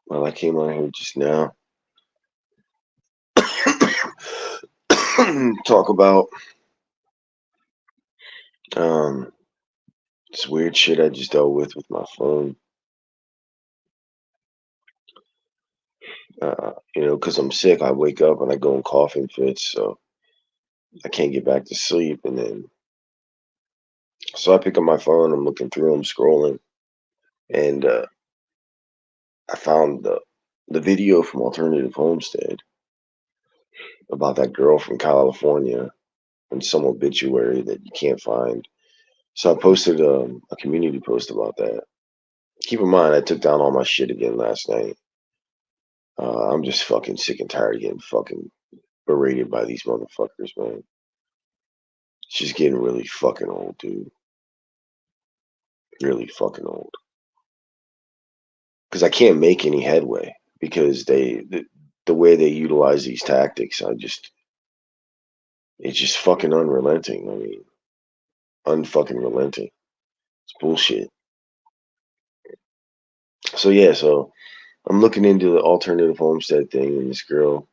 Well, I came on here just now. Talk about um this weird shit I just dealt with my phone. Because I'm sick, I wake up and I go in coughing fits, so I can't get back to sleep. And then, so I pick up my phone, I'm looking through, I'm scrolling, and I found the video from Alternative Homestead about that girl from California and some obituary that you can't find. So I posted a community post about that. Keep in mind, I took down all my shit again last night. I'm just fucking sick and tired of getting fucking berated by these motherfuckers, man. It's just getting really fucking old, dude. Really fucking old. Because I can't make any headway because the way they utilize these tactics, it's just fucking unrelenting. I mean, unfucking relenting. It's bullshit. So yeah, so I'm looking into the alternative homestead thing and this girl,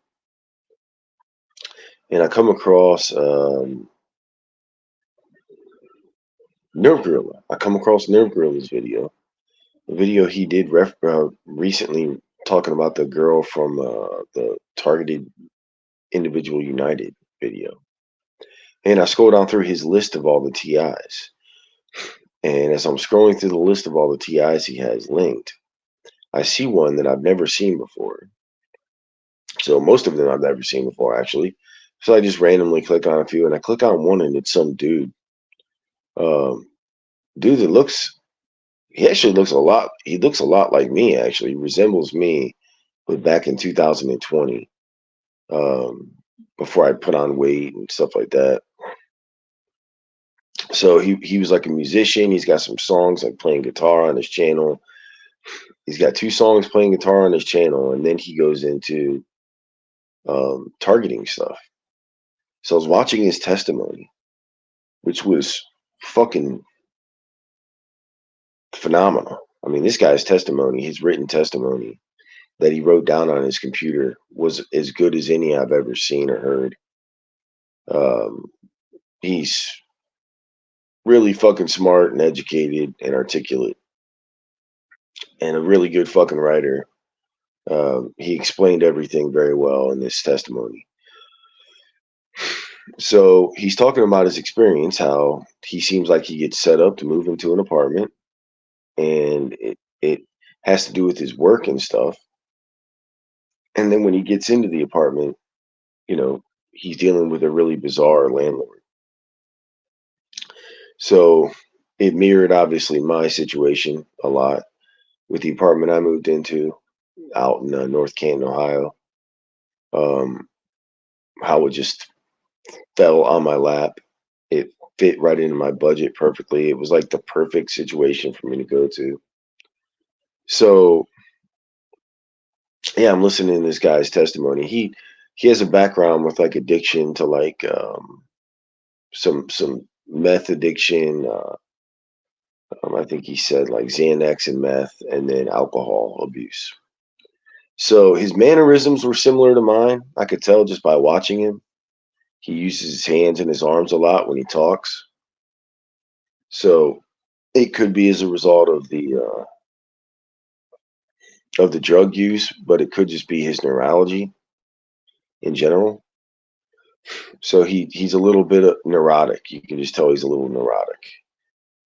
and I come across Nerve Gorilla. I come across Nerve Gorilla's video. The video he did recently talking about the girl from the Targeted Individual United video. And I scroll down through his list of all the TIs. And as I'm scrolling through the list of all the TIs he has linked, I see one that I've never seen before. So most of them I've never seen before, actually. So I just randomly click on a few, and I click on one, and it's some dude. Um, dude that he actually looks a lot. He looks a lot like me. Actually, he resembles me, but back in 2020, um, before I put on weight and stuff like that. So he was like a musician. He's got some songs like playing guitar on his channel. He's got two songs playing guitar on his channel, and then he goes into targeting stuff. So I was watching his testimony, which was fucking phenomenal. I mean, this guy's testimony, his written testimony that he wrote down on his computer, was as good as any I've ever seen or heard. Um, he's really fucking smart and educated and articulate and a really good fucking writer. He explained everything very well in this testimony. So he's talking about his experience, how he seems like he gets set up to move into an apartment, and it has to do with his work and stuff. And then when he gets into the apartment, you know, he's dealing with a really bizarre landlord. So it mirrored obviously my situation a lot with the apartment I moved into out in North Canton, Ohio. Um, how it just fell on my lap. It fit right into my budget perfectly. It was like the perfect situation for me to go to. So yeah, I'm listening to this guy's testimony. He has a background with like addiction to like some meth addiction. I think he said like Xanax and meth, and then alcohol abuse. So his mannerisms were similar to mine. I could tell just by watching him. He uses his hands and his arms a lot when he talks. So it could be as a result of the drug use, but it could just be his neurology in general. So he's a little bit neurotic. You can just tell he's a little neurotic.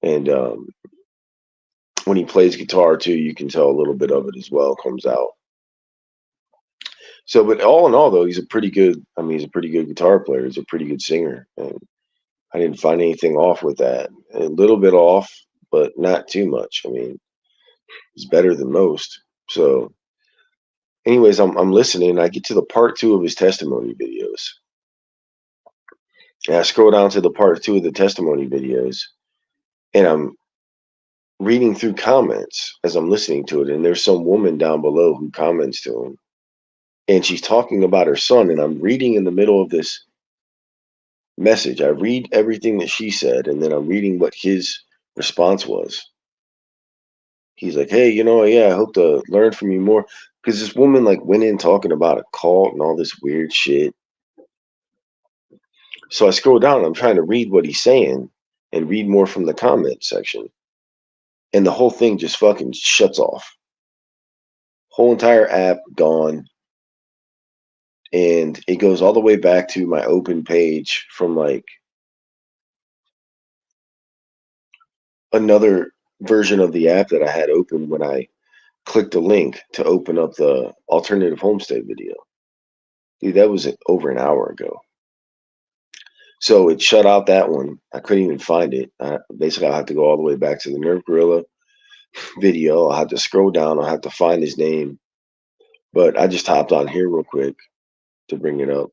And when he plays guitar too, you can tell a little bit of it as well comes out. So, but all in all, though, he's a pretty good. I mean, he's a pretty good guitar player. He's a pretty good singer, and I didn't find anything off with that. A little bit off, but not too much. I mean, he's better than most. So, anyways, I'm listening. I get to the part two of his testimony videos, and I scroll down to the part two of the testimony videos, and I'm reading through comments as I'm listening to it, and there's some woman down below who comments to him, and she's talking about her son, and I'm reading in the middle of this message. I read everything that she said, and then I'm reading what his response was. He's like, "Hey, yeah, I hope to learn from you more." because this woman like went in talking about a cult and all this weird shit. So I scroll down and I'm trying to read what he's saying and read more from the comment section. And the whole thing just fucking shuts off. Whole entire app gone. And it goes all the way back to my open page from like another version of the app that I had open when I clicked the link to open up the alternative homestead video. Dude, that was over an hour ago. So it shut out that one. I couldn't even find it. Basically, I had to go all the way back to the Nerve Gorilla video. I had to scroll down. I had to find his name. But I just hopped on here real quick to bring it up.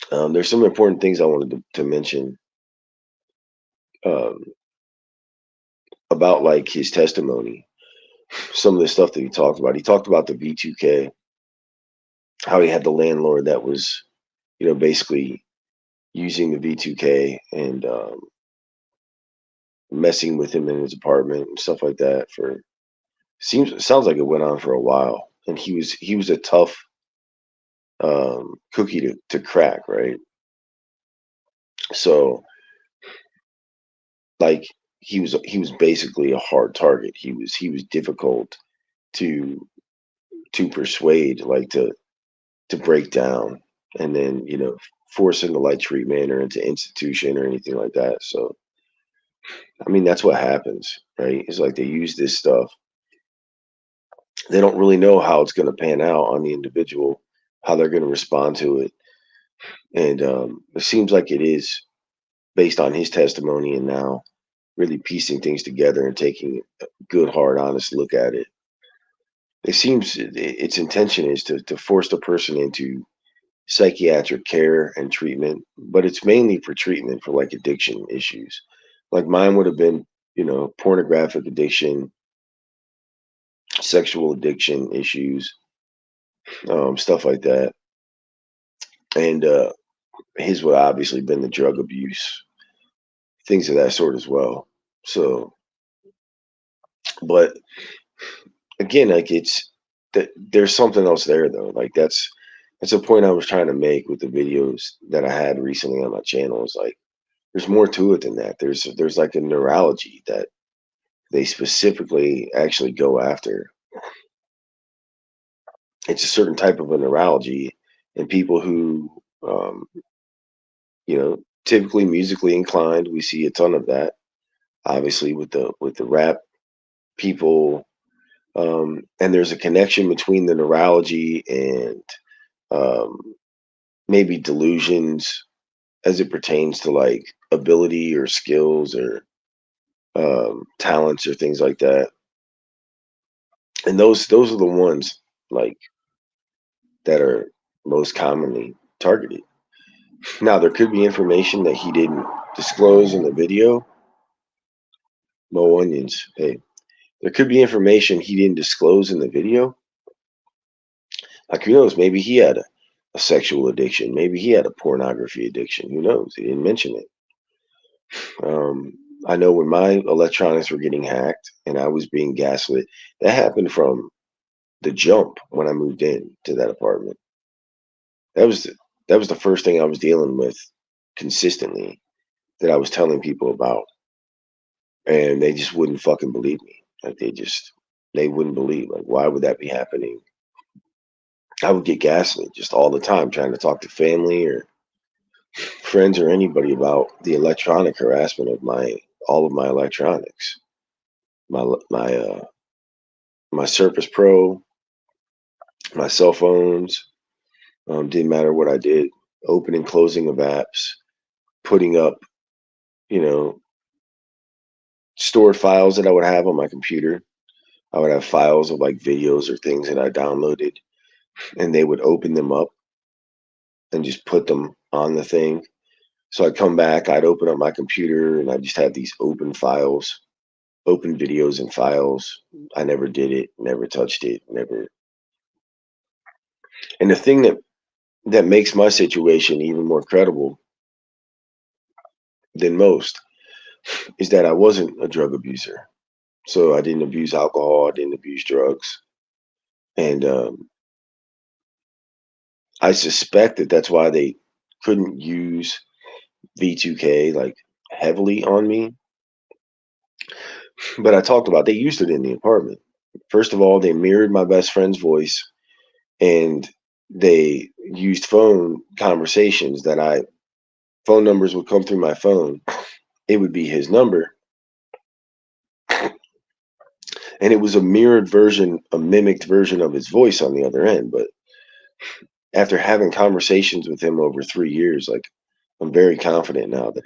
There's some important things I wanted to mention um, about like his testimony. Some of the stuff that he talked about. He talked about the V2K, how he had the landlord that was, basically using the V2K and messing with him in his apartment and stuff like that. Sounds like it went on for a while, and he was a tough cookie to crack, right? So like he was basically a hard target. He was difficult to persuade, like to break down, and then force into light treatment or into institution or anything like that. So I mean that's what happens, right? It's like they use this stuff. They don't really know how it's going to pan out on the individual, how they're going to respond to it, and it seems like it is based on his testimony and now really piecing things together and taking a good, hard, honest look at it. It seems its intention is to force the person into psychiatric care and treatment, but it's mainly for treatment for like addiction issues. Like mine would have been, pornographic addiction, sexual addiction issues, stuff like that. And his would obviously been the drug abuse, things of that sort as well. So, but again, like it's that there's something else there though. Like that's a point I was trying to make with the videos that I had recently on my channel. Is like there's more to it than that. There's like a neurology that they specifically actually go after. It's a certain type of a neurology, and people who typically musically inclined, we see a ton of that. Obviously, with the rap people, and there's a connection between the neurology and um, maybe delusions as it pertains to like ability or skills or talents or things like that. And those are the ones like that are most commonly targeted. Now there could be information that he didn't disclose in the video. Mo onions. Hey, there could be information he didn't disclose in the video. Like who knows? Maybe he had a sexual addiction. Maybe he had a pornography addiction. Who knows? He didn't mention it. Um, I know when my electronics were getting hacked and I was being gaslit, that happened from the jump when I moved in to that apartment. That was the first thing I was dealing with consistently that I was telling people about, and they just wouldn't fucking believe me. Like they wouldn't believe. Like why would that be happening? I would get gaslit just all the time trying to talk to family or friends or anybody about the electronic harassment of all of my electronics, my my Surface Pro, my cell phones. Didn't matter what I did, opening, closing of apps, putting up, you know, stored files that I would have on my computer. I would have files of like videos or things that I downloaded, and they would open them up and just put them on the thing. So I'd come back, I'd open up my computer, and I just had these open files, open videos and files. I never did it, never touched it, never. And the thing that makes my situation even more credible than most is that I wasn't a drug abuser. So I didn't abuse alcohol, I didn't abuse drugs. And I suspect that that's why they couldn't use V2K like heavily on me. But I talked about they used it in the apartment. First of all, they mirrored my best friend's voice, and they used phone conversations that I phone numbers would come through my phone. It would be his number, and it was a mirrored version, a mimicked version of his voice on the other end. But after having conversations with him over 3 years, like I'm very confident now that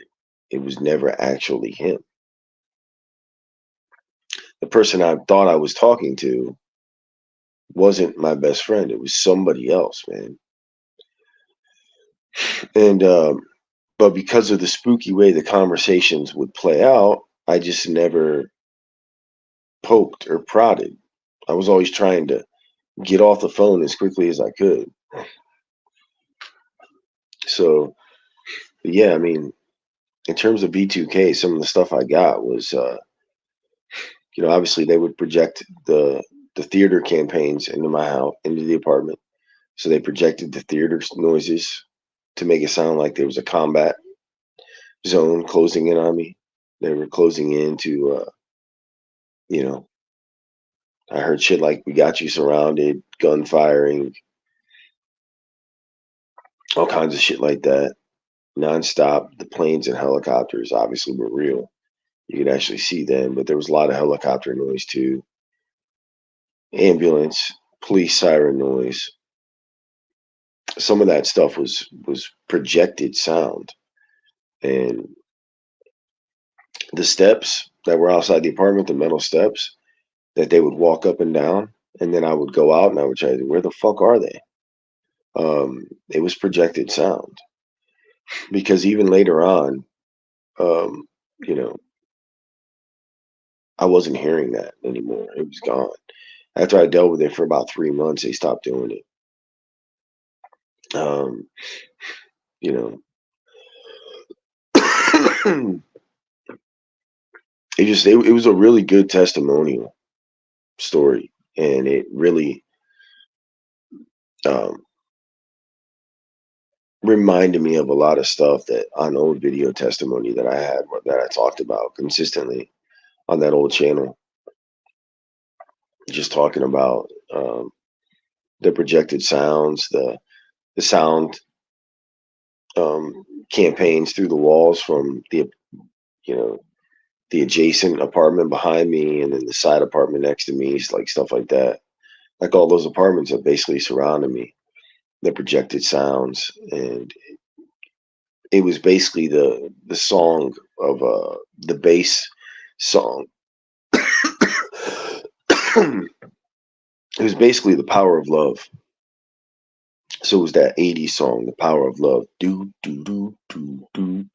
it was never actually him. The person I thought I was talking to wasn't my best friend. It was somebody else, man. And but because of the spooky way the conversations would play out, I just never poked or prodded. I was always trying to get off the phone as quickly as I could. So yeah, I mean, in terms of B2K, some of the stuff I got was, obviously they would project the theater campaigns into my house, into the apartment. So they projected the theater noises to make it sound like there was a combat zone closing in on me. They were closing in to, you know, I heard shit like "We got you surrounded," gun firing, all kinds of shit like that, nonstop. The planes and helicopters obviously were real. You could actually see them, but there was a lot of helicopter noise too. Ambulance, police siren noise. Some of that stuff was projected sound, and the steps that were outside the apartment, the metal steps that they would walk up and down, and then I would go out and I would try to, where the fuck are they? It was projected sound because even later on, um, you know, I wasn't hearing that anymore. It was gone. After I dealt with it for about 3 months, they stopped doing it. Um, you know, it it was a really good testimonial story, and it really um, reminded me of a lot of stuff that on old video testimony that I had that I talked about consistently on that old channel. Just talking about the projected sounds, the sound campaigns through the walls from you know the adjacent apartment behind me, and then the side apartment next to me, like stuff like that. Like all those apartments that basically surrounded me, the projected sounds, and it was basically the song of the bass song. It was basically the power of love. So it was that 80s song, the power of love. Do do do do do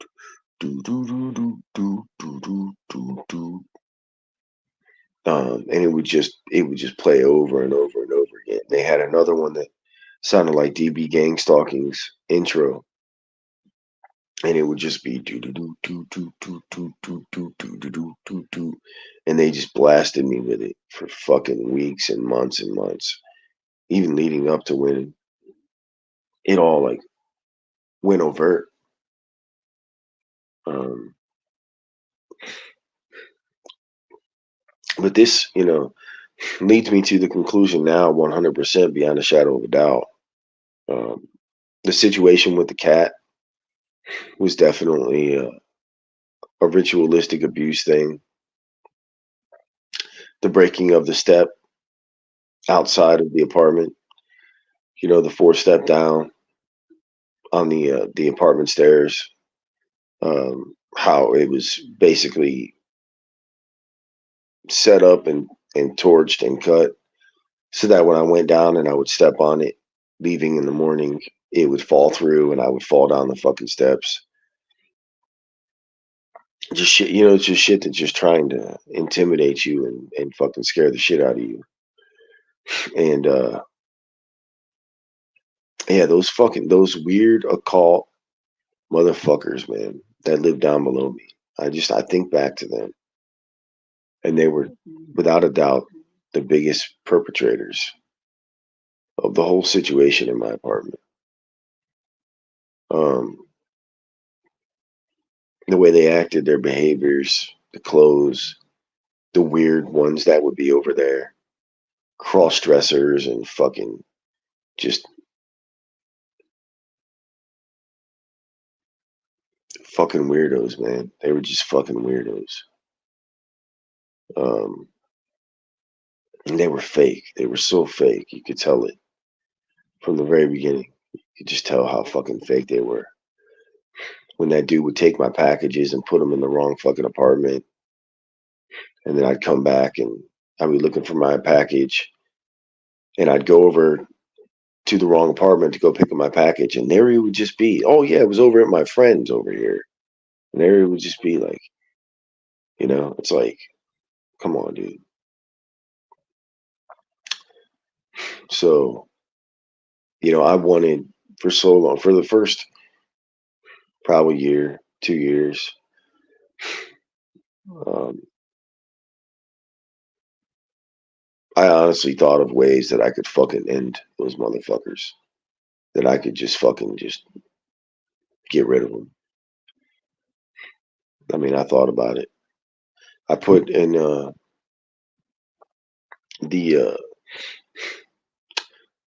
do do do do do do do do do. And it would just play over and over and over again. They had another one that sounded like DB Gang Stalking's intro, and it would just be do do do do do do do do do do do do do do, and they just blasted me with it for fucking weeks and months, even leading up to when it all like went overt. Um, but this, leads me to the conclusion now, 100% beyond a shadow of a doubt. Um, the situation with the cat was definitely a ritualistic abuse thing. The breaking of the step outside of the apartment, the 4 step down on the apartment stairs. How it was basically set up and torched and cut so that when I went down and I would step on it, leaving in the morning, it would fall through and I would fall down the fucking steps. Just shit, it's just shit that's just trying to intimidate you and fucking scare the shit out of you. And yeah, those weird occult motherfuckers, man, that live down below me. I think back to them, and they were without a doubt the biggest perpetrators. of the whole situation in my apartment. Um, the way they acted, their behaviors, the clothes, the weird ones that would be over there, cross dressers and fucking just fucking weirdos, man. They were just fucking weirdos. Um, and they were fake. They were so fake. You could tell it from the very beginning. You could just tell how fucking fake they were. When that dude would take my packages and put them in the wrong fucking apartment, and then I'd come back and I'd be looking for my package, and I'd go over to the wrong apartment to go pick up my package, and there he would just be. Oh yeah, it was over at my friend's over here, and there he would just be like, it's like, come on, dude. So, I wanted for so long, for the first probably year, 2 years, um, I honestly thought of ways that I could fucking end those motherfuckers. That I could just fucking just get rid of them. I mean, I thought about it. I put in the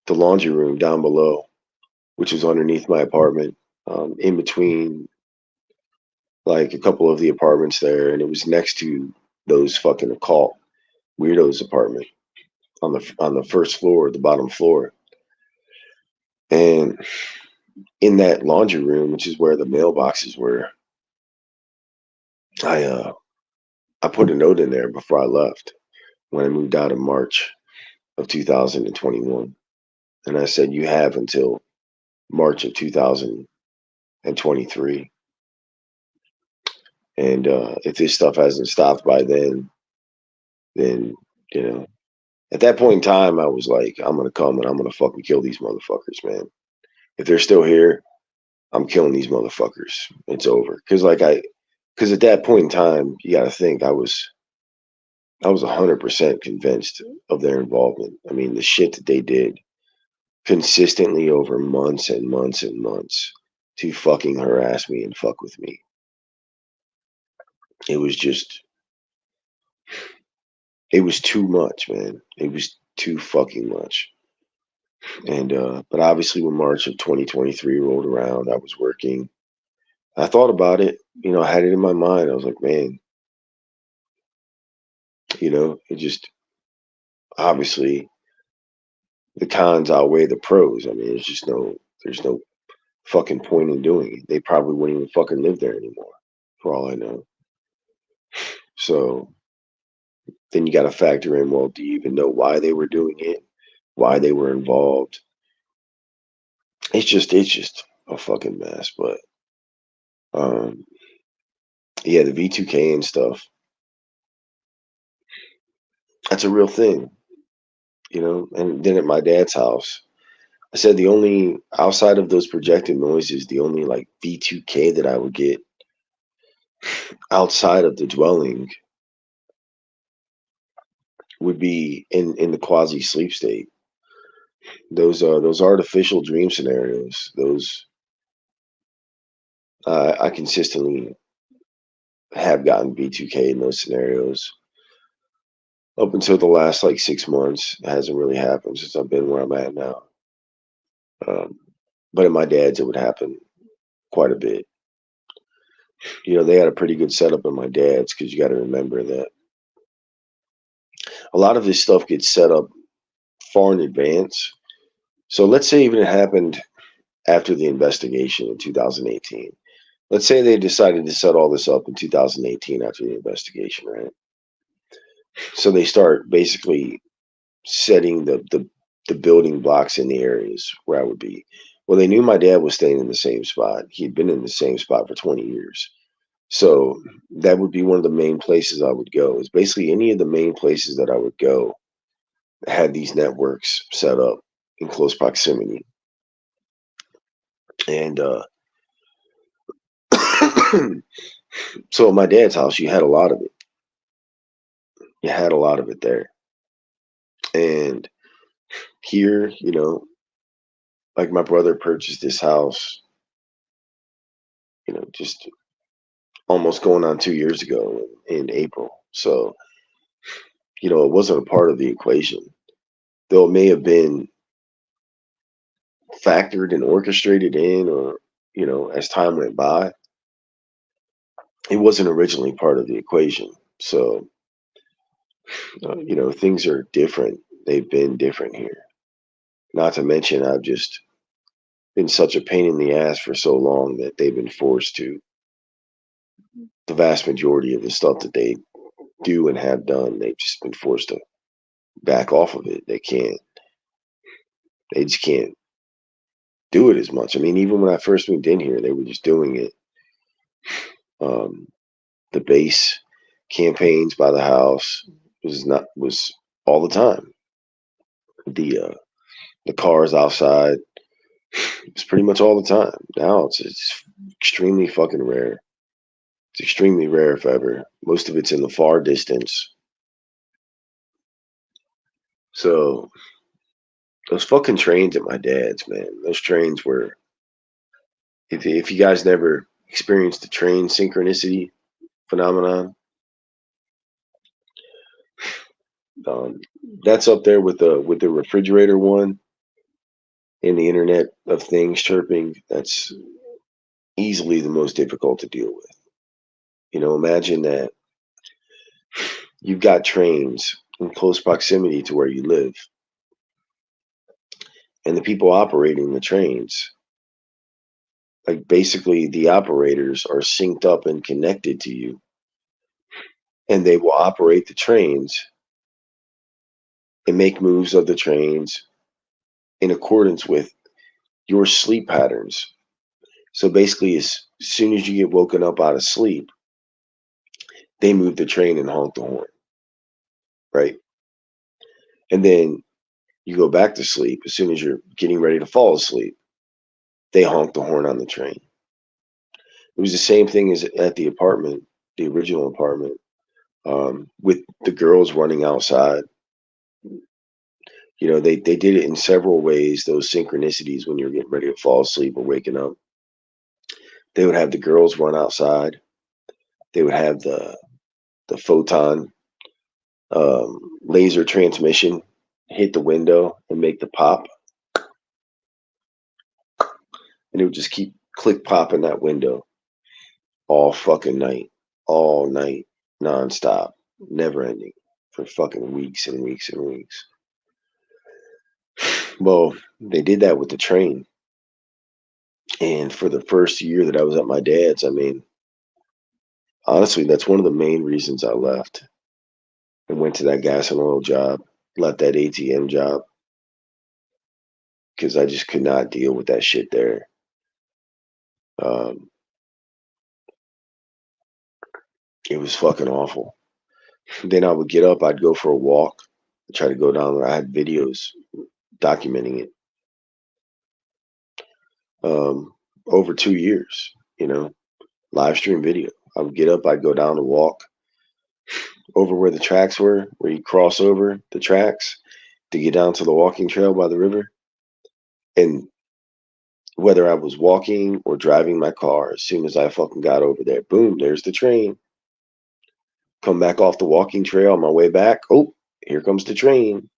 the laundry room down below, which was underneath my apartment, in between like a couple of the apartments there, and it was next to those fucking occult weirdos apartment on the first floor, the bottom floor, and in that laundry room, which is where the mailboxes were, I uh I put a note in there before I left when I moved out in March of 2021, and I said you have until March of 2023, and if this stuff hasn't stopped by then you know. At that point in time, I was like, I'm gonna come and I'm gonna fucking kill these motherfuckers, man. If they're still here, I'm killing these motherfuckers. It's over. Because at that point in time, you got to think I was 100% convinced of their involvement. I mean, the shit that they did consistently over months and months and months to fucking harass me and fuck with me. It was just, it was too much, man. It was too fucking much. And but obviously, when March of 2023 rolled around, I was working. I thought about it. I had it in my mind. I was like, man, it just obviously the cons outweigh the pros. I mean, there's no fucking point in doing it. They probably wouldn't even fucking live there anymore, for all I know. So then you got to factor in, well, do you even know why they were doing it? Why they were involved? It's just a fucking mess. But um, yeah, the V2K and stuff, that's a real thing, And then at my dad's house, I said the only outside of those projected noises, the only like V2K that I would get outside of the dwelling would be in the quasi sleep state. Those artificial dream scenarios. Those I consistently have gotten V2K in those scenarios up until the last like 6 months. It hasn't really happened since I've been where I'm at now. Um, but at my dad's, it would happen quite a bit. They had a pretty good setup at my dad's because you got to remember that a lot of this stuff gets set up far in advance. So let's say even it happened after the investigation in 2018. Let's say they decided to set all this up in 2018 after the investigation, right? So they start basically setting the building blocks in the areas where I would be. Well, they knew my dad was staying in the same spot. He'd been in the same spot for 20 years. So that would be one of the main places I would go. Is basically any of the main places that I would go had these networks set up in close proximity. And so at my dad's house, you had a lot of it. You had a lot of it there. And Here, like my brother purchased this house, just almost going on 2 years ago in April. So, it wasn't a part of the equation. Though it may have been factored and orchestrated in, or, as time went by, it wasn't originally part of the equation. So, things are different. They've been different here. Not to mention, I've just been such a pain in the ass for so long that they've been forced to. The vast majority of the stuff that they do and have done, they've just been forced to back off of it. They just can't do it as much. I mean, even when I first moved in here, they were just doing it. Um, the base campaigns by the house was all the time. The cars outside, it's pretty much all the time. Now it's extremely fucking rare. It's extremely rare, if ever. Most of it's in the far distance. So those fucking trains at my dad's, man. Those trains were. If you guys never experienced the train synchronicity phenomenon, um, that's up there with the refrigerator one and the Internet of Things chirping. That's easily the most difficult to deal with. Imagine that you've got trains in close proximity to where you live, and the people operating the trains, like basically the operators are synced up and connected to you, and they will operate the trains and make moves of the trains in accordance with your sleep patterns. So basically, as soon as you get woken up out of sleep, they move the train and honk the horn, right? And then you go back to sleep. As soon as you're getting ready to fall asleep, they honk the horn on the train. It was the same thing as at the apartment, the original apartment, with the girls running outside. They did it in several ways, those synchronicities when you're getting ready to fall asleep or waking up. They would have the girls run outside. They would have the photon laser transmission hit the window and make the pop, and it would just keep click popping that window all fucking night, all night, nonstop, never ending, for fucking weeks and weeks and weeks. Well, they did that with the train, and for the first year that I was at my dad's, I mean, honestly, that's one of the main reasons I left and went to that gas and oil job, left that ATM job, because I just could not deal with that shit there. Um, it was fucking awful. Then I would get up, I'd go for a walk, try to go down there. I had videos documenting it, over 2 years, live stream video. I would get up, I'd go down to walk over where the tracks were, where you cross over the tracks to get down to the walking trail by the river. And whether I was walking or driving my car, as soon as I fucking got over there, boom, there's the train. Come back off the walking trail on my way back. Oh, here comes the train.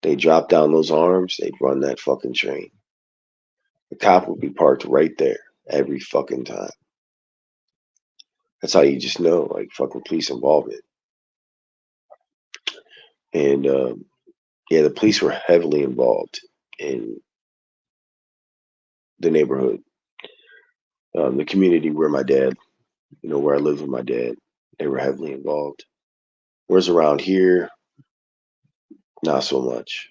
They drop down those arms, they'd run that fucking train. The cop would be parked right there every fucking time. That's how you just know, like, fucking police involvement. And yeah, the police were heavily involved in the neighborhood, the community where my dad, where I lived with my dad. They were heavily involved. Whereas around here, not so much.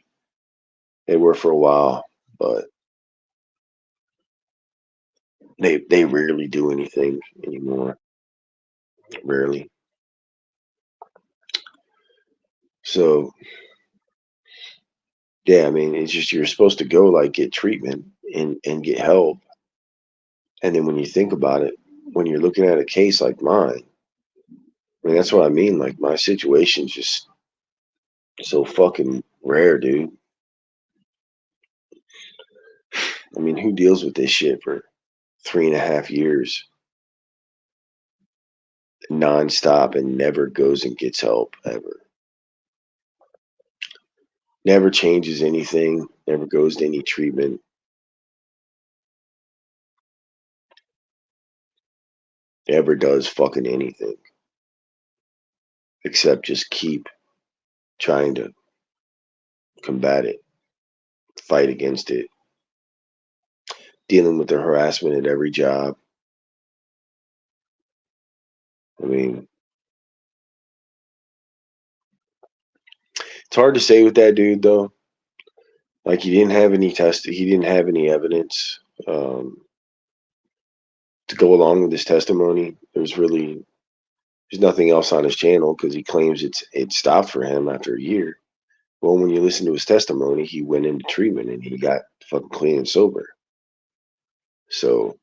They were for a while, but they rarely do anything anymore. Rarely. So yeah, I mean, it's just you're supposed to go, like, get treatment and get help. And then when you think about it, when you're looking at a case like mine, I mean, that's what I mean. Like, my situation's just so fucking rare, dude. I mean, who deals with this shit for 3.5 years nonstop and never goes and gets help ever? Never changes anything, never goes to any treatment, ever does fucking anything except just keep trying to combat it, fight against it, dealing with the harassment at every job. I mean, it's hard to say with that dude though. Like he didn't have any evidence um, to go along with his testimony. There's nothing else on his channel because he claims it stopped for him after a year. Well, when you listen to his testimony, he went into treatment and he got fucking clean and sober. So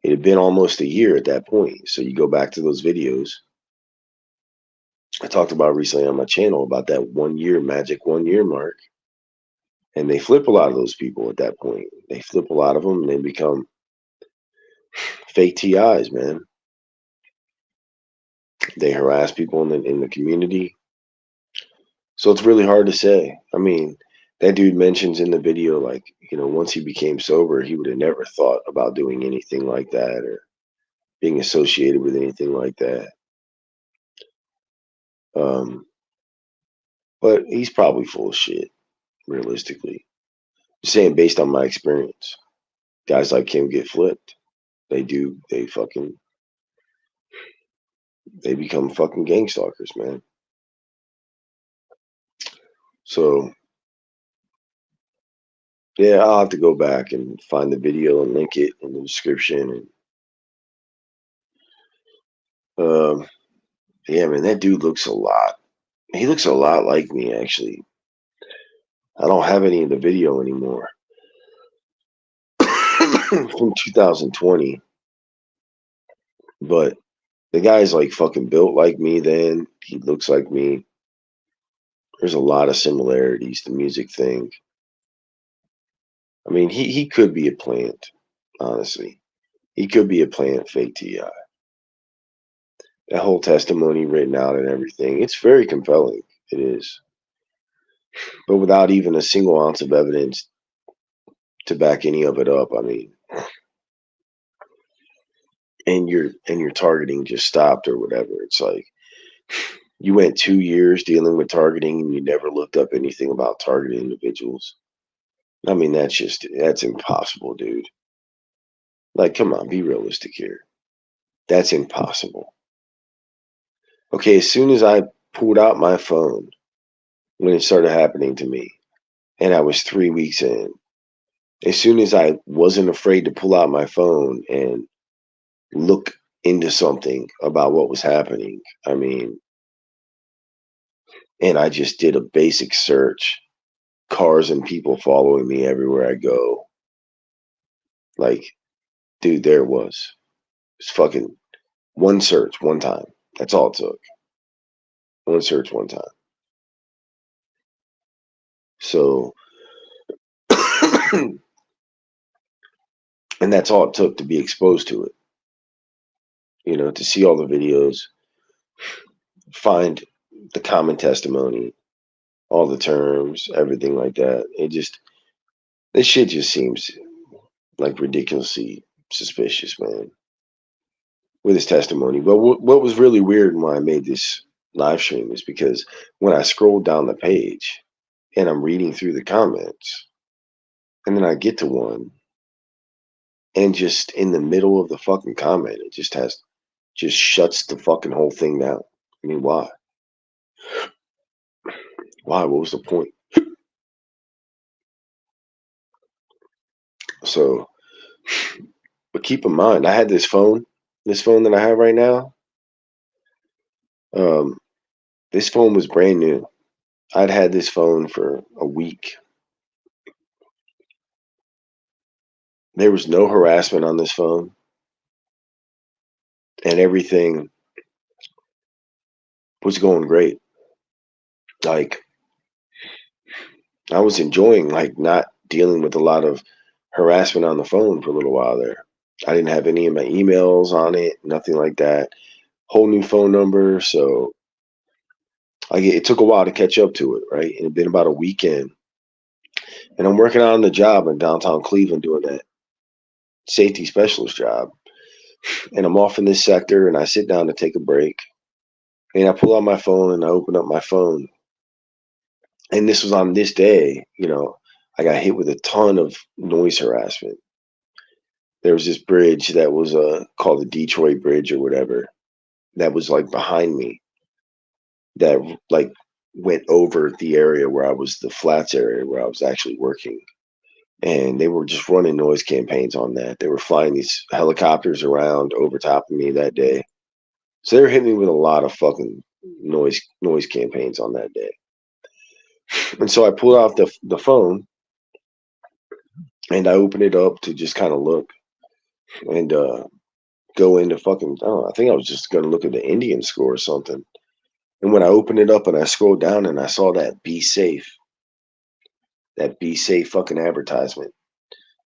it had been almost a year at that point. So you go back to those videos I talked about recently on my channel about that 1 year magic 1 year mark. And they flip a lot of those people at that point. They flip a lot of them and they become fake TIs, man. They harass people in the community. So it's really hard to say. I mean, that dude mentions in the video, like, once he became sober, he would have never thought about doing anything like that or being associated with anything like that. Um, but he's probably full of shit, realistically. Just saying, based on my experience, guys like him get flipped. They become fucking gang stalkers, man. So yeah, I'll have to go back and find the video and link it in the description. And yeah, man, that dude looks a lot. He looks a lot like me, actually. I don't have any of the video anymore from 2020, but the guy's like fucking built like me. Then he looks like me. There's a lot of similarities. The music thing. I mean, he could be a plant, honestly. He could be a plant fake TI. That whole testimony written out and everything, it's very compelling. It is. But without even a single ounce of evidence to back any of it up, I mean, and your targeting just stopped or whatever. It's like you went 2 years dealing with targeting and you never looked up anything about targeting individuals. I mean, that's impossible, dude. Like, come on, be realistic here. That's impossible. Okay, as soon as I pulled out my phone when it started happening to me, and I was 3 weeks in, as soon as I wasn't afraid to pull out my phone and look into something about what was happening, I mean, and I just did a basic search, cars and people following me everywhere I go. Like, dude, there it was. It's fucking one search, one time. That's all it took. One search, one time. So, and that's all it took to be exposed to it. To see all the videos, find the common testimony, all the terms, everything like that. This shit just seems like ridiculously suspicious, man, with his testimony. But what was really weird when I made this live stream is because when I scrolled down the page and I'm reading through the comments, and then I get to one, and just in the middle of the fucking comment, it just shuts the fucking whole thing down. I mean, why? Why? What was the point? So, but keep in mind, I had this phone that I have right now. Um, this phone was brand new. I'd had this phone for a week. There was no harassment on this phone, and everything was going great. Like, I was enjoying like not dealing with a lot of harassment on the phone for a little while there. I didn't have any of my emails on it, nothing like that. Whole new phone number, so it took a while to catch up to it, right? And it'd been about a weekend, and I'm working on the job in downtown Cleveland doing that safety specialist job, and I'm off in this sector, and I sit down to take a break, and I pull out my phone and I open up my phone, and this was on this day, I got hit with a ton of noise harassment. There was this bridge that was called the Detroit Bridge or whatever that was like behind me that like went over the area where I was the flats area where I was actually working. And they were just running noise campaigns on that. They were flying these helicopters around over top of me that day. So they were hitting me with a lot of fucking noise campaigns on that day. And so I pulled out the phone and I opened it up to just kind of look and go into fucking I think I was just gonna look at the Indian score or something. And when I opened it up and I scrolled down and I saw that be safe fucking advertisement.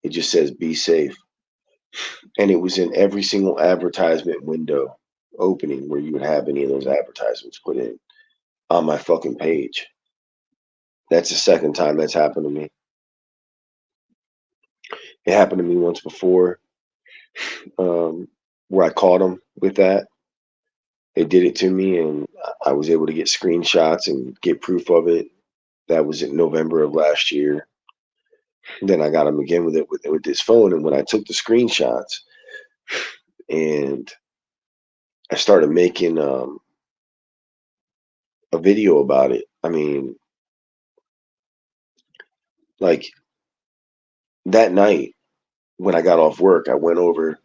It just says be safe. And it was in every single advertisement window opening where you would have any of those advertisements put in on my fucking page. That's the second time that's happened to me. It happened to me once before, where I caught them with that. They did it to me, and I was able to get screenshots and get proof of it. That was in November of last year. Then I got them again with this phone, and when I took the screenshots and I started making a video about it. I mean, like that night when I got off work, I went over.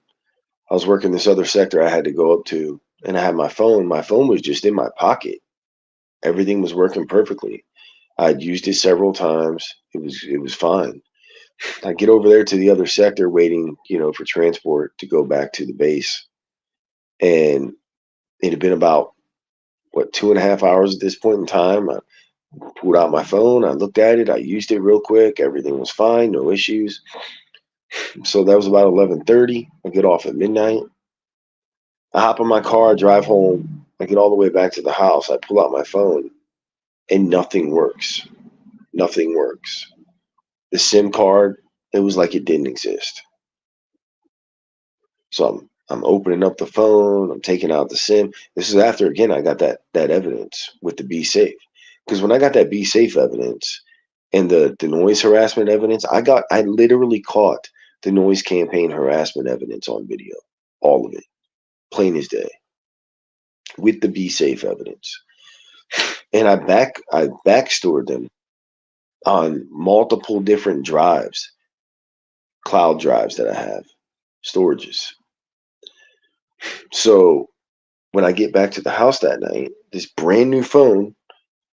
I was working this other sector I had to go up to, and I had my phone. My phone was just in my pocket. Everything was working perfectly. I'd used it several times. It was fine. I get over there to the other sector, waiting, for transport to go back to the base, and it had been about what 2.5 hours at this point in time. I pulled out my phone. I looked at it. I used it real quick. Everything was fine. No issues. So that was about 11:30. I get off at midnight. I hop in my car, drive home. I get all the way back to the house. I pull out my phone, and nothing works. Nothing works. The SIM card, it was like it didn't exist. So I'm opening up the phone. I'm taking out the SIM. This is after again I got that evidence with the Be Safe. Because when I got that Be Safe evidence and the noise harassment evidence, I literally caught the noise campaign harassment evidence on video, all of it, plain as day, with the Be Safe evidence. And I backstored them on multiple different drives, cloud drives that I have, storages. So when I get back to the house that night, this brand new phone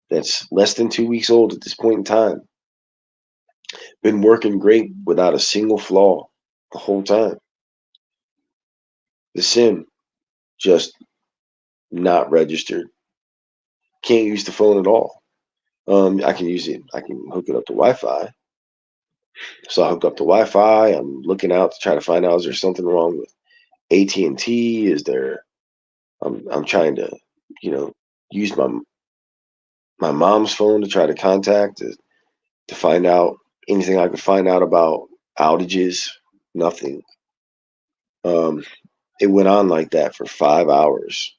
that's less than 2 weeks old at this point in time, been working great without a single flaw the whole time. The SIM just not registered. Can't use the phone at all. I can use it. I can hook it up to Wi-Fi. So I hooked up to Wi-Fi. I'm looking out to try to find out, is there something wrong with AT&T? Is there? I'm trying to, you know, use my mom's phone to try to contact to find out anything I could find out about outages. Nothing. Um, it went on like that for 5 hours.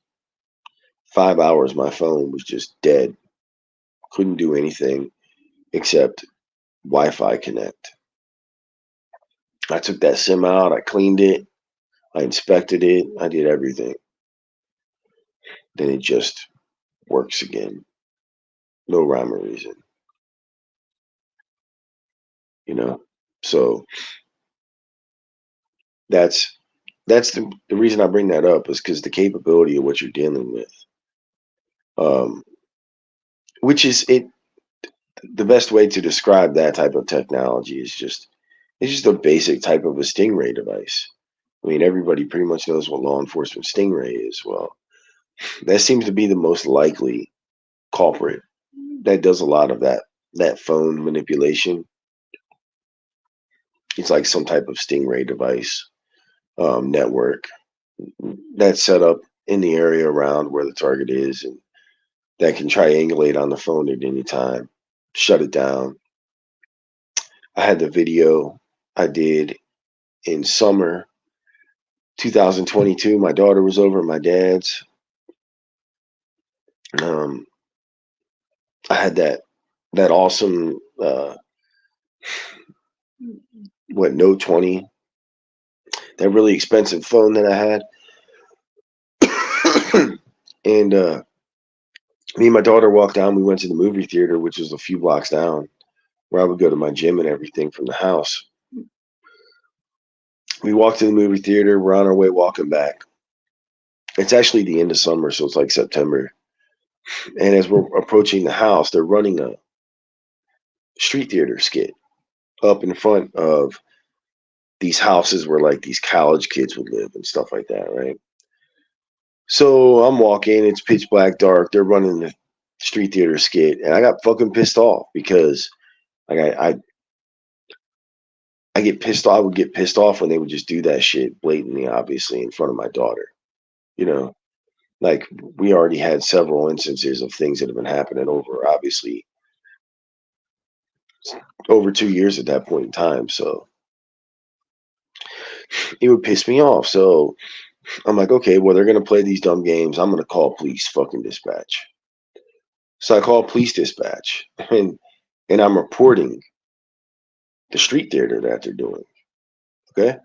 5 hours, my phone was just dead. Couldn't do anything except Wi-Fi connect. I took that SIM out. I cleaned it. I inspected it. I did everything. Then it just works again. No rhyme or reason, you know? So that's the reason I bring that up is because the capability of what you're dealing with, um, which is it. The best way to describe that type of technology is just it's just a basic type of a stingray device. I mean, everybody pretty much knows what law enforcement stingray is. Well, that seems to be the most likely culprit that does a lot of that phone manipulation. It's like some type of stingray device network that's set up in the area around where the target is, and that can triangulate on the phone at any time, shut it down. I had the video I did in summer 2022. My daughter was over at my dad's. Um, I had that awesome Note 20, that really expensive phone that I had, and me and my daughter walked down. We went to the movie theater, which was a few blocks down, where I would go to my gym and everything from the house. We walked to the movie theater. We're on our way walking back. It's actually the end of summer, so it's like September. And as we're approaching the house, they're running a street theater skit up in front of these houses where like these college kids would live and stuff like that, right? So I'm walking, it's pitch black dark. They're running the street theater skit, and I got fucking pissed off because like I get pissed off. I would get pissed off when they would just do that shit blatantly, obviously, in front of my daughter. You know, like we already had several instances of things that have been happening over, obviously, over 2 years at that point in time. So it would piss me off. So I'm like, okay, well, they're gonna play these dumb games. I'm gonna call police fucking dispatch. So I call police dispatch, and I'm reporting the street theater that they're doing. Okay.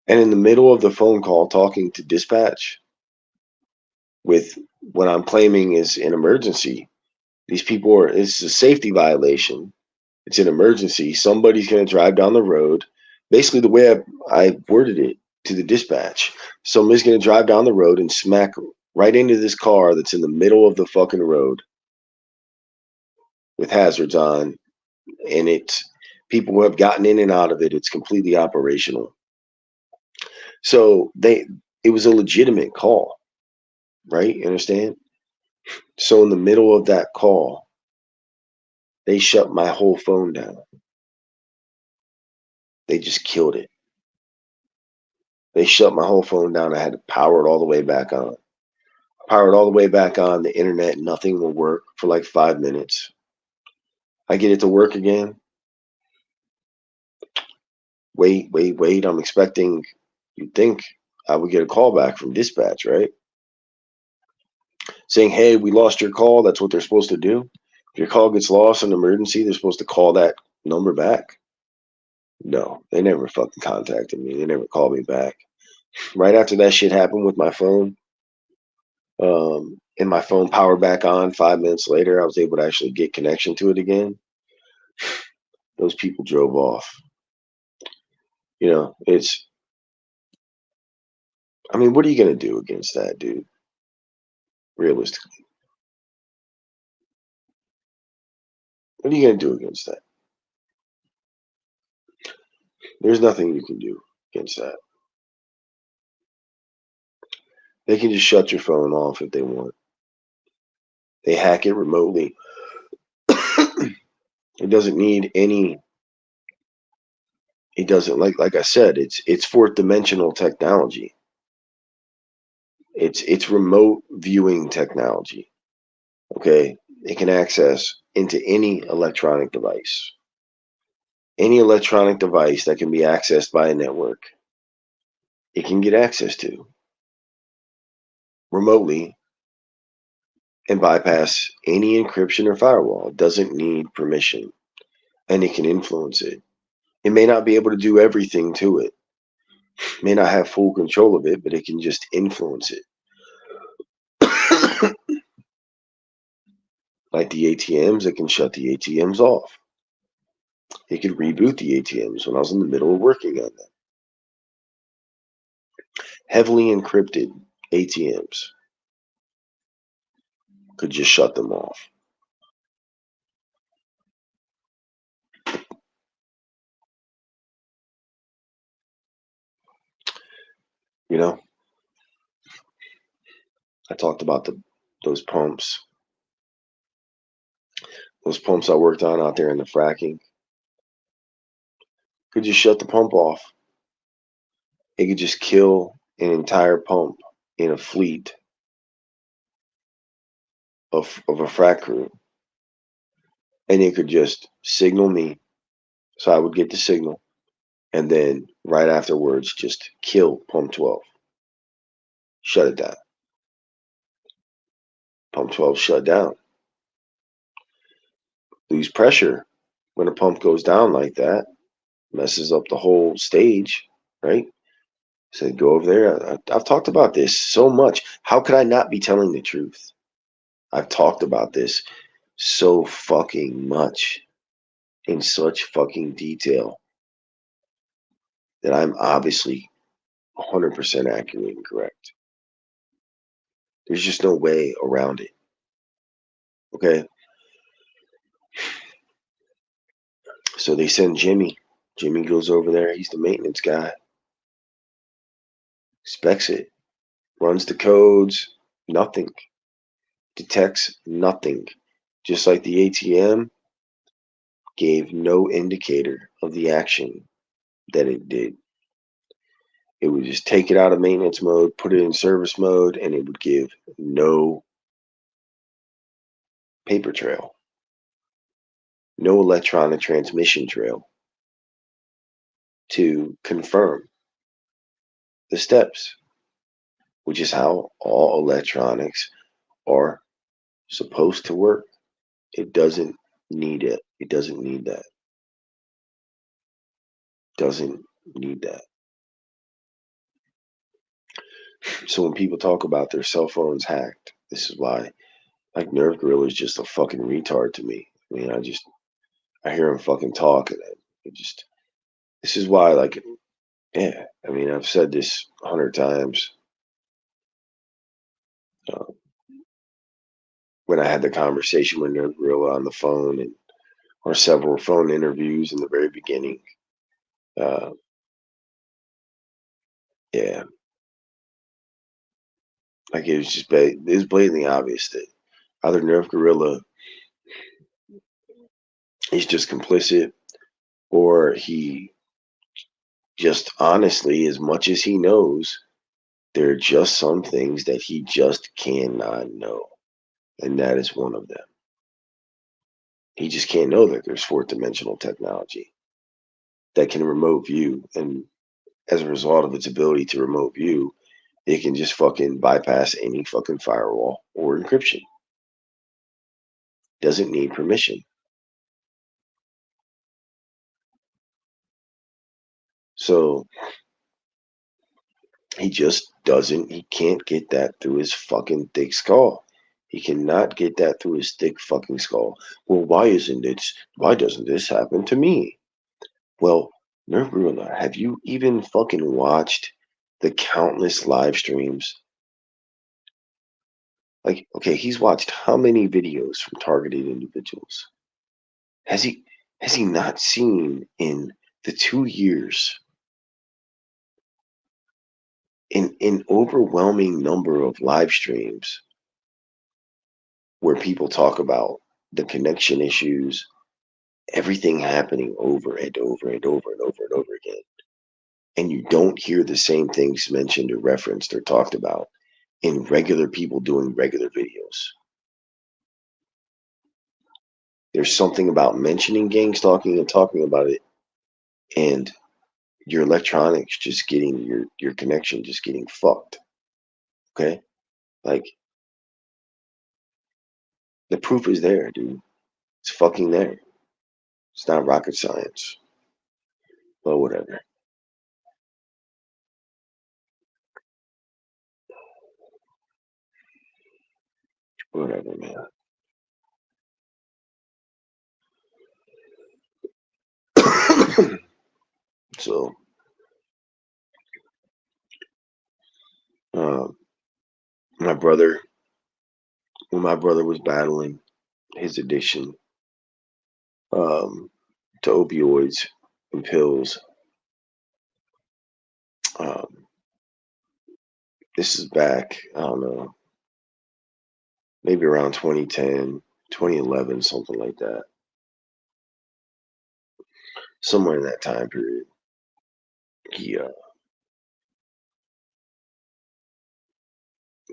And in the middle of the phone call, talking to dispatch with what I'm claiming is an emergency, these people are, it's a safety violation. It's an emergency. Somebody's going to drive down the road. Basically, the way I worded it to the dispatch, somebody's going to drive down the road and smack right into this car that's in the middle of the fucking road with hazards on. And it's people who have gotten in and out of it. It's completely operational. So it was a legitimate call, right? You understand? So in the middle of that call, they shut my whole phone down. They just killed it. They shut my whole phone down. I had to power it all the way back on. Power it all the way back on. The internet, nothing will work for like 5 minutes. I get it to work again. Wait, wait, wait. I'm expecting, you'd think I would get a call back from dispatch, right? Saying, hey, we lost your call. That's what they're supposed to do. If your call gets lost in an emergency, they're supposed to call that number back. No, they never fucking contacted me. They never called me back. Right after that shit happened with my phone, and my phone powered back on 5 minutes later, I was able to actually get connection to it again. Those people drove off. It's, I mean, what are you going to do against that, dude? Realistically, what are you going to do against that? There's nothing you can do against that. They can just shut your phone off if they want. They hack it remotely. It doesn't need any. It doesn't, like I said. It's fourth dimensional technology. It's remote viewing technology. Okay, it can access into any electronic device. Any electronic device that can be accessed by a network, it can get access to remotely and bypass any encryption or firewall. It doesn't need permission, and it can influence it. It may not be able to do everything to it, may not have full control of it, but it can just influence it. Like the ATMs, it can shut the ATMs off. It could reboot the ATMs when I was in the middle of working on them. Heavily encrypted ATMs could just shut them off. You know, I talked about those pumps, those pumps I worked on out there in the fracking. Could just shut the pump off. It could just kill an entire pump in a fleet of a frac crew. And it could just signal me, so I would get the signal, and then right afterwards just kill pump 12. Shut it down. Pump 12 shut down. Lose pressure when a pump goes down like that. Messes up the whole stage, right? Said go over there. I've talked about this so much. How could I not be telling the truth? I've talked about this so fucking much in such fucking detail that I'm obviously 100% accurate and correct. There's just no way around it. Okay. So they send Jimmy. Jimmy goes over there. He's the maintenance guy. Specs it. Runs the codes. Nothing. Detects nothing. Just like the ATM gave no indicator of the action that it did. It would just take it out of maintenance mode, put it in service mode, and it would give no paper trail, no electronic transmission trail to confirm the steps, which is how all electronics are supposed to work. It doesn't need it. It doesn't need that. Doesn't need that. So when people talk about their cell phones hacked, this is why, like, Nerve Gorilla is just a fucking retard to me. I mean, I hear him fucking talk, and it just, this is why, like, yeah. I mean, I've said this 100 times. Uh, when I had the conversation with Nerve Gorilla on the phone, and or several phone interviews in the very beginning. Uh, yeah, like it was just it was blatantly obvious that either Nerve Gorilla is just complicit, or he just honestly, as much as he knows, there are just some things that he just cannot know, and that is one of them. He just can't know that there's fourth dimensional technology that can remote view, and as a result of its ability to remote view, it can just fucking bypass any fucking firewall or encryption. Doesn't need permission. So he just doesn't, he can't get that through his fucking thick skull. He cannot get that through his thick fucking skull. Well, why doesn't this happen to me? Well, Nerve Gorilla, have you even fucking watched the countless live streams? Like, okay, he's watched how many videos from targeted individuals? Has he has he not seen in the 2 years in overwhelming number of live streams where people talk about the connection issues, everything happening over and over and over and over and over again. And you don't hear the same things mentioned or referenced or talked about in regular people doing regular videos. There's something about mentioning gang stalking and talking about it, and your electronics just getting your connection just getting fucked. Okay? Like, the proof is there, dude. It's fucking there. It's not rocket science. But whatever. Whatever, man. So, um, my brother, when my brother was battling his addiction um, to opioids and pills, um, this is back, I don't know, maybe around 2010, 2011, something like that. somewhere in that time period. He uh,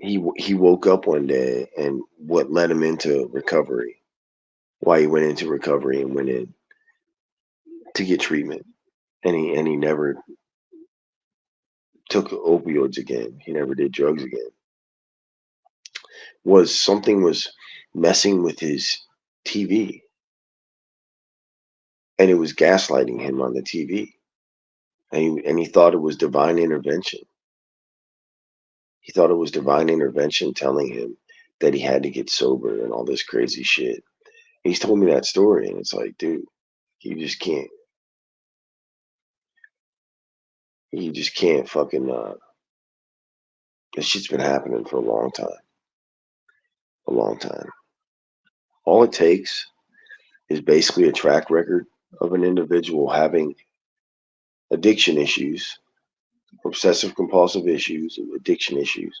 he woke up one day, and what led him into recovery, why he went into recovery and went in to get treatment, and he never took opioids again. He never did drugs again. Was something was messing with his TV, and it was gaslighting him on the TV, and he thought it was divine intervention. He thought it was divine intervention telling him that he had to get sober and all this crazy shit. He's told me that story, and it's like, dude, you just can't, you just can't fucking. This shit's been happening for a long time, a long time. All it takes is basically a track record of an individual having addiction issues, obsessive compulsive issues, addiction issues,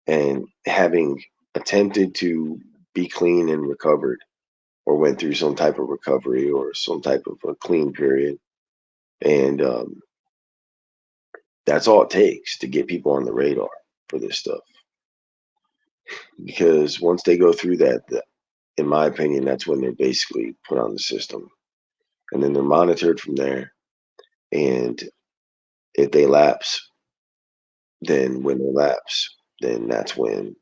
and having attempted to be clean and recovered, or went through some type of recovery or some type of a clean period. And that's all it takes to get people on the radar for this stuff. Because once they go through that, in my opinion, that's when they're basically put on the system. And then they're monitored from there. And if they lapse, then when they lapse, then that's when,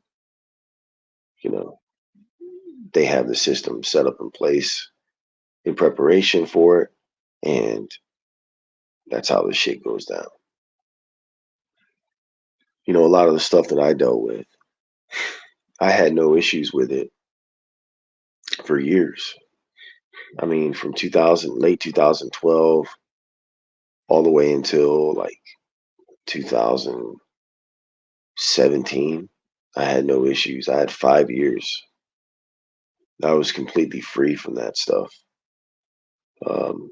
you know, they have the system set up in place in preparation for it. And that's how the shit goes down. A lot of the stuff that I dealt with, I had no issues with it for years. I mean, from 2000, late 2012, all the way until like 2017, I had no issues. I had 5 years. I was completely free from that stuff. Um,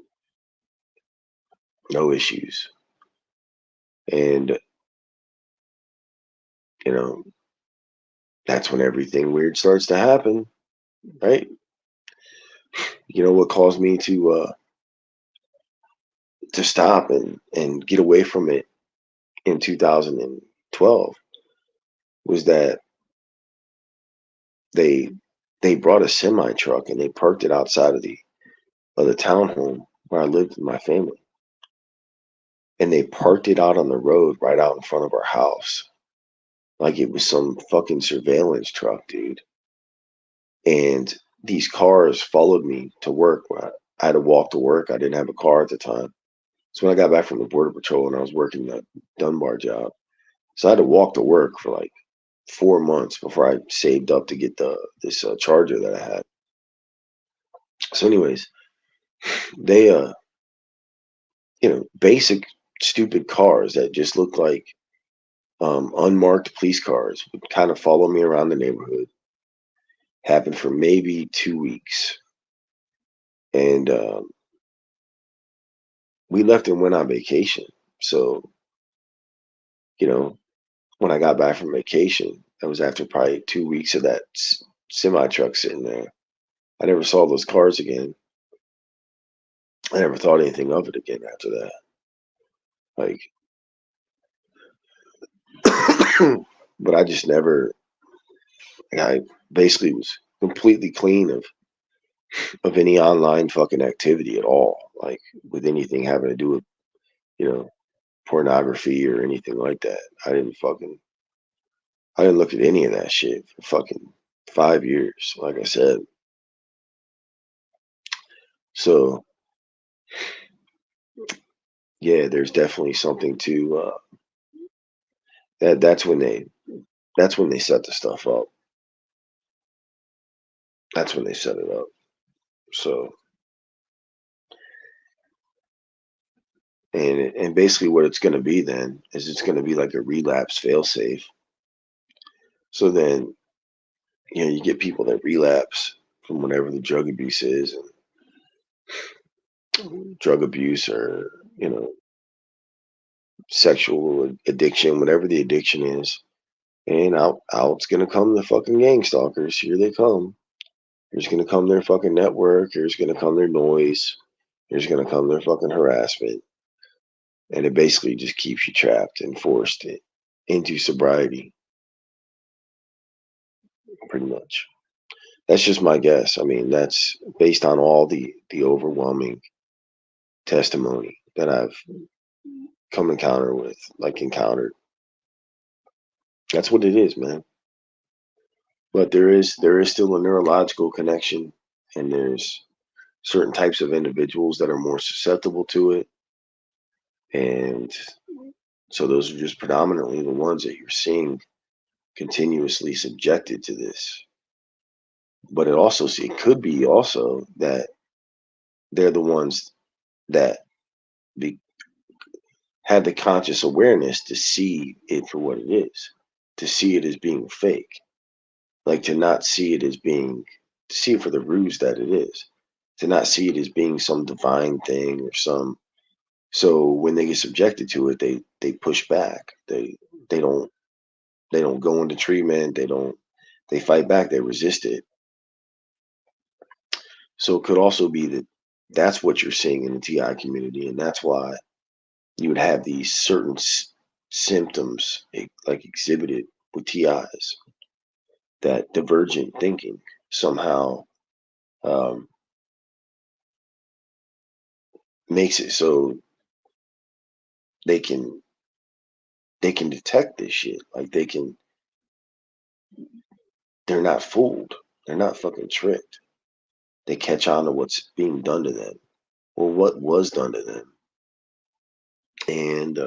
no issues. And, you know, that's when everything weird starts to happen, right? What caused me to stop and get away from it in 2012 was that they they brought a semi truck and they parked it outside of the townhome where I lived with my family, and they parked it out on the road right out in front of our house, like it was some fucking surveillance truck, dude. And these cars followed me to work. I had to walk to work. I didn't have a car at the time. So when I got back from the border patrol and I was working that Dunbar job, so I had to walk to work for like 4 months before I saved up to get this Charger that I had. So, anyways, they basic stupid cars that just look like unmarked police cars would kind of follow me around the neighborhood. Happened for maybe 2 weeks, and we left and went on vacation. So, you know, when I got back from vacation, that was after probably 2 weeks of that semi truck sitting there. I never saw those cars again. I never thought anything of it again after that. Like, but I just never. I basically was completely clean of any online fucking activity at all. Like with anything having to do with you know pornography or anything like that. I didn't look at any of that shit for fucking 5 years. Like I said, so yeah, there's definitely something to that. That's when they set the stuff up. That's when they set it up. So and basically what it's going to be then is it's going to be like a relapse failsafe. So then you get people that relapse from whatever the drug abuse is, and drug abuse or sexual addiction, whatever the addiction is. And out's gonna come the fucking gang stalkers. Here they come. Here's gonna come their fucking network. Here's gonna come their noise. There's gonna come their fucking harassment, and it basically just keeps you trapped and forced into sobriety, pretty much. That's just my guess. I mean, that's based on all the overwhelming testimony that I've encountered. That's what it is, man. But there is still a neurological connection, and there's certain types of individuals that are more susceptible to it, and so those are just predominantly the ones that you're seeing continuously subjected to this. But it could be also that they're the ones that be, have the conscious awareness to see it for what it is, to see it as being fake, like to not see it as being, to see it for the ruse that it is, to not see it as being some divine thing or some. So when they get subjected to it, they push back. They don't they don't go into treatment. They fight back. They resist it. So it could also be that that's what you're seeing in the TI community, and that's why you would have these certain symptoms like exhibited with TIs, that divergent thinking somehow um, makes it so they can they can detect this shit. Like they're not fooled. They're not fucking tricked. They catch on to what's being done to them or what was done to them, and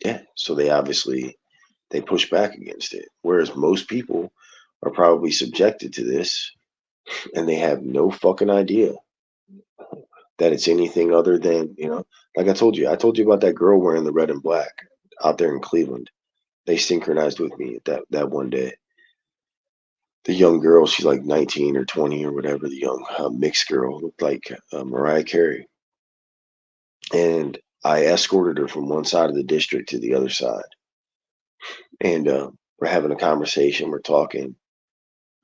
yeah, so they push back against it. Whereas most people are probably subjected to this and they have no fucking idea that it's anything other than, like I told you about that girl wearing the red and black out there in Cleveland. They synchronized with me that one day. The young girl, she's like 19 or 20 or whatever, the young mixed girl looked like Mariah Carey. And I escorted her from one side of the district to the other side. And we're having a conversation, we're talking.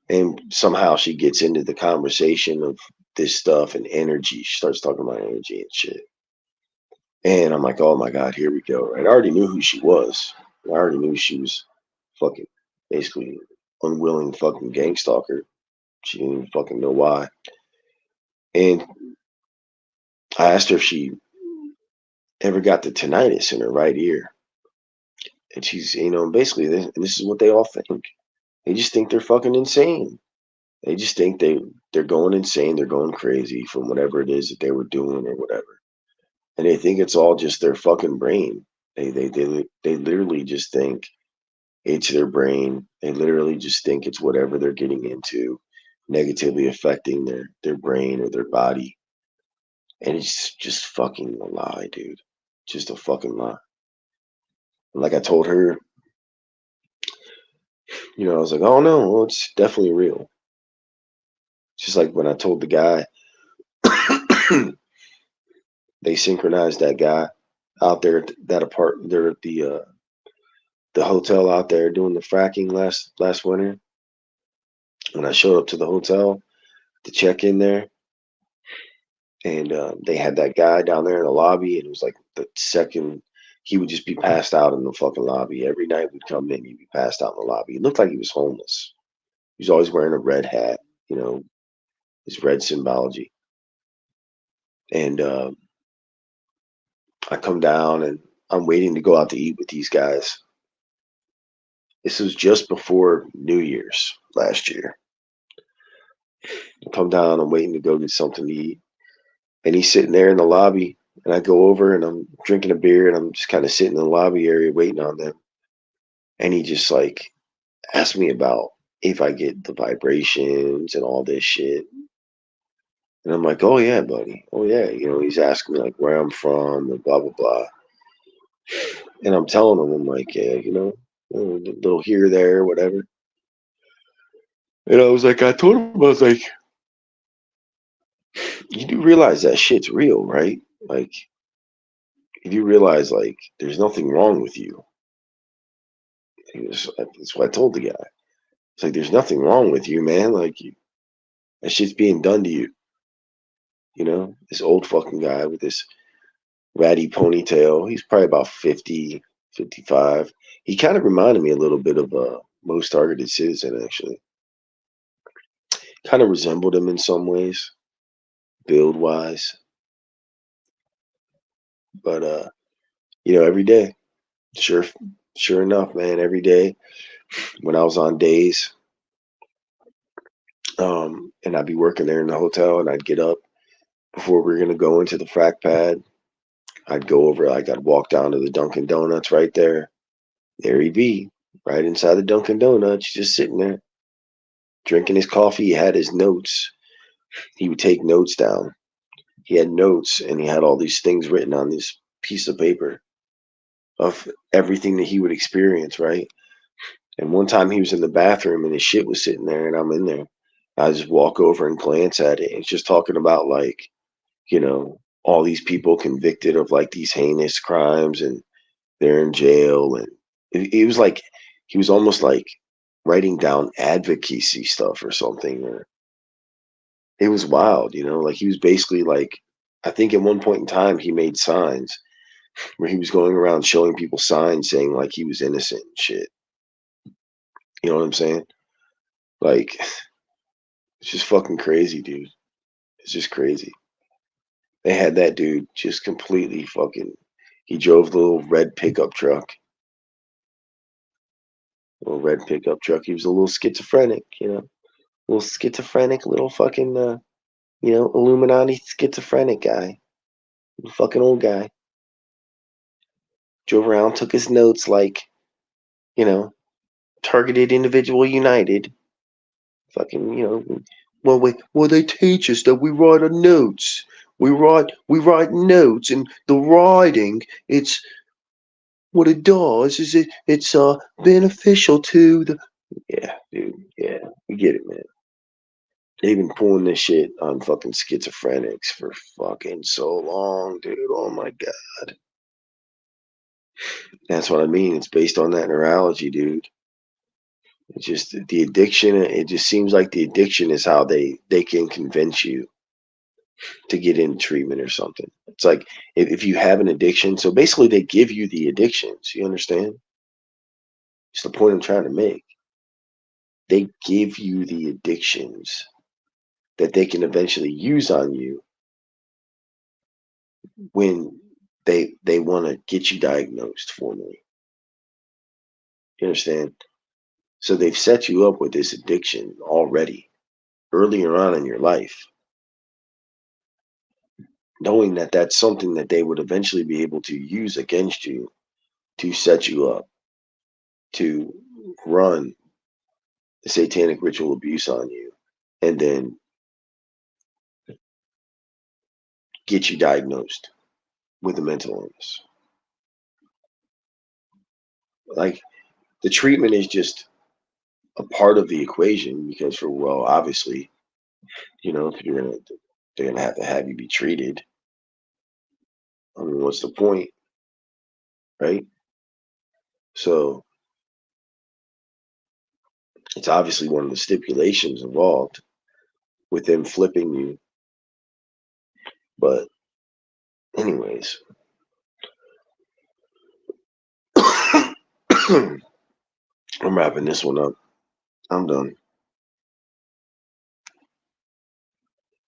And somehow she gets into the conversation of this stuff and energy. She starts talking about energy and shit. And I'm like, oh my God, here we go. Right. I already knew who she was. I already knew she was fucking basically unwilling fucking gang stalker. She didn't even fucking know why. And I asked her if she ever got the tinnitus in her right ear. And she's, basically, this is what they all think. They just think they're fucking insane. They just think they're going insane. They're going crazy from whatever it is that they were doing or whatever. And they think it's all just their fucking brain. They literally just think it's their brain. They literally just think it's whatever they're getting into, negatively affecting their brain or their body. And it's just fucking a lie, dude. Just a fucking lie. And like I told her, I was like, oh no, well, it's definitely real. Just like when I told the guy, they synchronized that guy out there at that apartment there at the hotel out there doing the fracking last winter. When I showed up to the hotel to check in there, and they had that guy down there in the lobby, and it was like the second he would just be passed out in the fucking lobby. Every night we'd come in, he'd be passed out in the lobby. He looked like he was homeless. He was always wearing a red hat, his red symbology. And I come down and I'm waiting to go out to eat with these guys. This was just before New Year's last year. I come down, I'm waiting to go get something to eat. And he's sitting there in the lobby. And I go over and I'm drinking a beer and I'm just kind of sitting in the lobby area waiting on them. And he just like asked me about if I get the vibrations and all this shit. And I'm like, oh yeah, buddy. Oh yeah. He's asking me like where I'm from and blah, blah, blah. And I'm telling him, I'm like, yeah, a little here, there, whatever. And I was like, I told him, I was like, you do realize that shit's real, right? Like, you do realize like there's nothing wrong with you. That's what I told the guy. It's like there's nothing wrong with you, man. Like That shit's being done to you. You know, this old fucking guy with this ratty ponytail. He's probably about 50, 55. He kind of reminded me a little bit of Most Targeted Citizen, actually. Kind of resembled him in some ways, build wise. But every day, sure, sure enough, man, every day when I was on days, and I'd be working there in the hotel, and I'd get up before we were gonna go into the frac pad. I'd go over, like I'd walk down to the Dunkin' Donuts right there. There he'd be, right inside the Dunkin' Donuts, just sitting there, drinking his coffee. He had his notes. He would take notes down. He had notes, and he had all these things written on this piece of paper of everything that he would experience, right? And one time he was in the bathroom and his shit was sitting there, and I'm in there. I just walk over and glance at it. It's just talking about, like, all these people convicted of like these heinous crimes, and they're in jail. And it was like he was almost like writing down advocacy stuff or something. Or it was wild, like he was basically like, I think at one point in time he made signs where he was going around showing people signs saying like he was innocent and shit. You know what I'm saying? Like, it's just fucking crazy, dude. It's just crazy. They had that dude just completely fucking. He drove the little red pickup truck. Little red pickup truck. He was a little schizophrenic, little schizophrenic, little fucking, Illuminati schizophrenic guy. Fucking old guy. Drove around, took his notes like, you know, targeted individual united. Fucking, well, they teach us that we write our notes. We write notes, and the writing, it's what it does is it's beneficial to the. Yeah, dude. Yeah, we get it, man. They've been pulling this shit on fucking schizophrenics for fucking so long, dude. Oh my god. That's what I mean. It's based on that neurology, dude. It's just the addiction. It just seems like the addiction is how they can convince you to get in treatment or something. It's like if you have an addiction, so basically they give you the addictions. You understand? It's the point I'm trying to make. They give you the addictions that they can eventually use on you when they want to get you diagnosed formally. You understand? So they've set you up with this addiction already earlier on in your life, knowing that that's something that they would eventually be able to use against you to set you up to run the satanic ritual abuse on you and then get you diagnosed with a mental illness. Like, the treatment is just a part of the equation because, for, well, obviously, if they're gonna have to have you be treated. I mean, what's the point, right? So it's obviously one of the stipulations involved with them flipping you. But anyways, I'm wrapping this one up. I'm done.